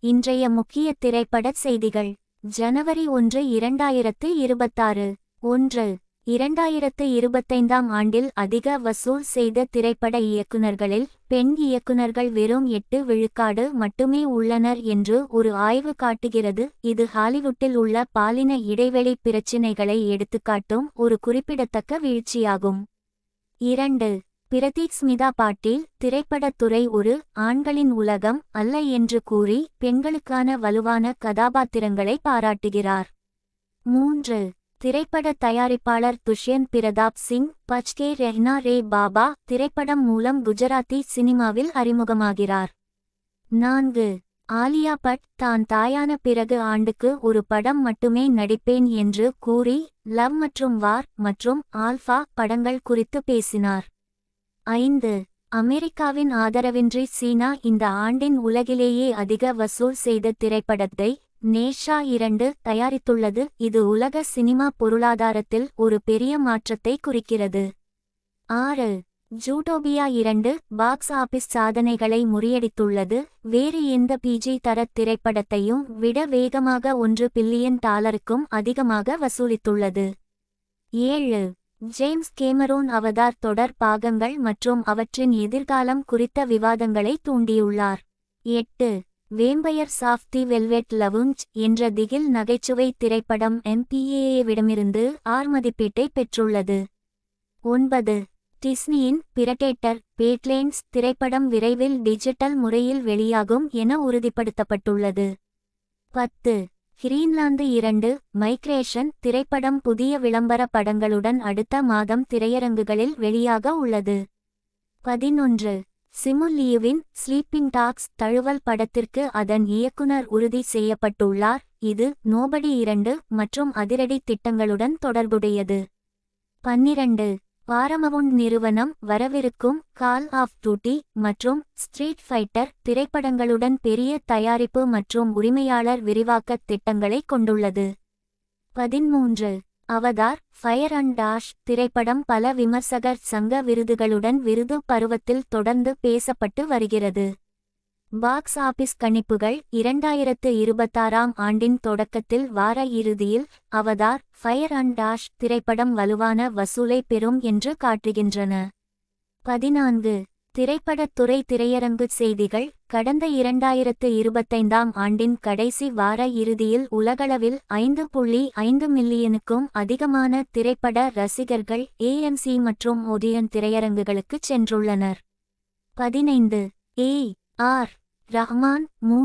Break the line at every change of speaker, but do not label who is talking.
இன்றைய முக்கிய திரைப்படச் செய்திகள். ஜனவரி 1, 2026. 1. 2025ஆம் ஆண்டில் அதிக வசூல் செய்த திரைப்பட இயக்குனர்களில் பெண் இயக்குனர்கள் வெறும் 8 விழுக்காடு மட்டுமே உள்ளனர் என்று ஒரு ஆய்வு காட்டுகிறது. இது ஹாலிவுட்டில் உள்ள பாலின இடைவெளி பிரச்சினைகளை எடுத்துக்காட்டும் ஒரு குறிப்பிடத்தக்க வீழ்ச்சியாகும். 2. பிரதீக் ஸ்மிதா பாட்டீல் திரைப்படத்துறை ஒரு ஆண்களின் உலகம் அல்ல என்று கூறி பெண்களுக்கான வலுவான கதாபாத்திரங்களை பாராட்டுகிறார். 3. திரைப்பட தயாரிப்பாளர் துஷ்யந்த் பிரதாப் சிங் பச்கே ரெஹ்னா ரே பாபா திரைப்படம் மூலம் குஜராத்தி சினிமாவில் அறிமுகமாகிறார். 4. ஆலியா பட் தான் தாயான பிறகு ஆண்டுக்கு ஒரு படம் மட்டுமே நடிப்பேன் என்று கூறி லவ் மற்றும் வார் மற்றும் ஆல்ஃபா படங்கள் குறித்து பேசினார். 5. அமெரிக்காவின் ஆதரவின்றி சீனா இந்த ஆண்டின் உலகிலேயே அதிக வசூல் செய்த திரைப்படத்தை நேஷா 2 தயாரித்துள்ளது. இது உலக சினிமா பொருளாதாரத்தில் ஒரு பெரிய மாற்றத்தை குறிக்கிறது. 6. ஜூட்டோபியா 2 பாக்ஸ் ஆபிஸ் சாதனைகளை முறியடித்துள்ளது. வேறு எந்த பிஜி தர திரைப்படத்தையும் விட வேகமாக $1 பில்லியன் அதிகமாக வசூலித்துள்ளது. 7. ஜேம்ஸ் கேமரூன் அவதார் தொடர் பாகங்கள் மற்றும் அவற்றின் எதிர்காலம் குறித்த விவாதங்களை தூண்டியுள்ளார். 8. Vampires of the velvet lounge என்ற திகில் நகைச்சுவை திரைப்படம் MPAA-விடமிருந்து R மதிப்பீட்டை பெற்றுள்ளது. 9. டிஸ்னியின் பிரடேட்டர் பேட்லேண்ட்ஸ் திரைப்படம் விரைவில் டிஜிட்டல் முறையில் வெளியாகும் என உறுதிப்படுத்தப்பட்டுள்ளது. 10. கிரீன்லாந்து 2 மைக்ரேஷன் திரைப்படம் புதிய விளம்பர படங்களுடன் அடுத்த மாதம் திரையரங்குகளில் வெளியாக உள்ளது. 11. சிமு லியுவின் ஸ்லீப்பிங் டாக்ஸ் தழுவல் படத்திற்கு அதன் இயக்குனர் உறுதி செய்யப்பட்டுள்ளார். இது நோபடி 2 மற்றும் அதிரடி திட்டங்களுடன் தொடர்புடையது. 12. பாரமவுண்ட் நிறுவனம் வரவிருக்கும் கால் ஆஃப் டியூட்டி மற்றும் ஸ்ட்ரீட் ஃபைட்டர் திரைப்படங்களுடன் பெரிய தயாரிப்பு மற்றும் உரிமையாளர் விரிவாக்கத் திட்டங்களை கொண்டுள்ளது. 13. அவதார் ஃபயர் அண்ட் ஆஷ் திரைப்படம் பல விமர்சகர் சங்க விருதுகளுடன் விருது பருவத்தில் தொடர்ந்து பேசப்பட்டு வருகிறது. பாக்ஸ் ஆபிஸ் கணிப்புகள் 2026ஆம் ஆண்டின் தொடக்கத்தில் வார இறுதியில் அவதார் ஃபயர் அண்ட் ஆஷ் திரைப்படம் வலுவான வசூலை பெறும் என்று காட்டுகின்றன. 14. திரைப்படத்துறை திரையரங்கு செய்திகள். கடந்த 2025ஆம் ஆண்டின் கடைசி வார இறுதியில் உலகளவில் 5.5 மில்லியனுக்கும் அதிகமான திரைப்பட ரசிகர்கள் AMC மற்றும் ஓடியன் திரையரங்குகளுக்குச் சென்றுள்ளனர். 15. A.R. ரஹ்மான் 3